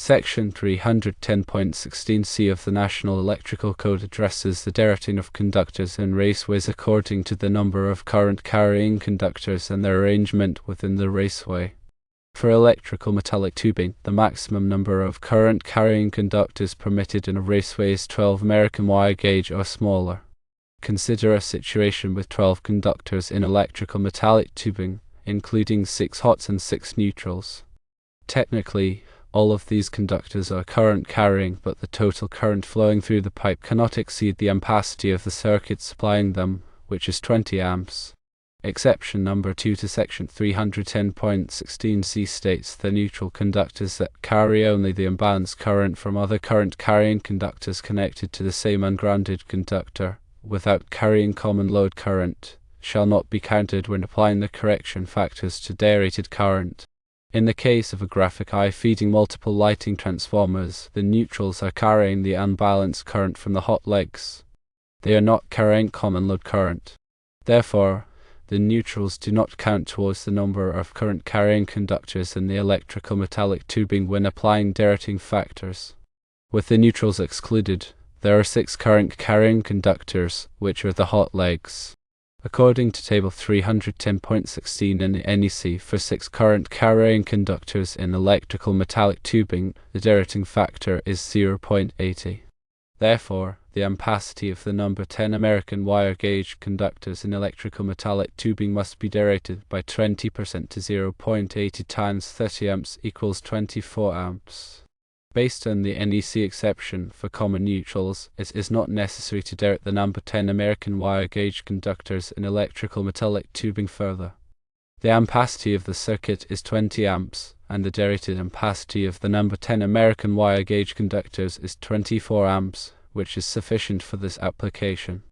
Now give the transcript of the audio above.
Section 310.16c of the National Electrical Code addresses the derating of conductors in raceways according to the number of current-carrying conductors and their arrangement within the raceway. For electrical metallic tubing, the maximum number of current-carrying conductors permitted in a raceway is 12 American wire gauge or smaller. Consider a situation with 12 conductors in electrical metallic tubing, including 6 hots and 6 neutrals. Technically, all of these conductors are current-carrying, but the total current flowing through the pipe cannot exceed the ampacity of the circuit supplying them, which is 20 amps. Exception number 2 to section 310.16c states the neutral conductors that carry only the imbalanced current from other current-carrying conductors connected to the same ungrounded conductor, without carrying common load current, shall not be counted when applying the correction factors to derated current. In the case of a graphic eye feeding multiple lighting transformers, the neutrals are carrying the unbalanced current from the hot legs. They are not carrying common load current. Therefore, the neutrals do not count towards the number of current-carrying conductors in the electrical metallic tubing when applying derating factors. With the neutrals excluded, there are 6 current-carrying conductors, which are the hot legs. According to Table 310.16 in the NEC, for 6 current-carrying conductors in electrical metallic tubing, the derating factor is 0.80. Therefore, the ampacity of the number 10 American wire gauge conductors in electrical metallic tubing must be derated by 20% to 0.80 times 30 amps equals 24 amps. Based on the NEC exception for common neutrals, it is not necessary to derate the number 10 American wire gauge conductors in electrical metallic tubing further. The ampacity of the circuit is 20 amps, and the derated ampacity of the number 10 American wire gauge conductors is 24 amps, which is sufficient for this application.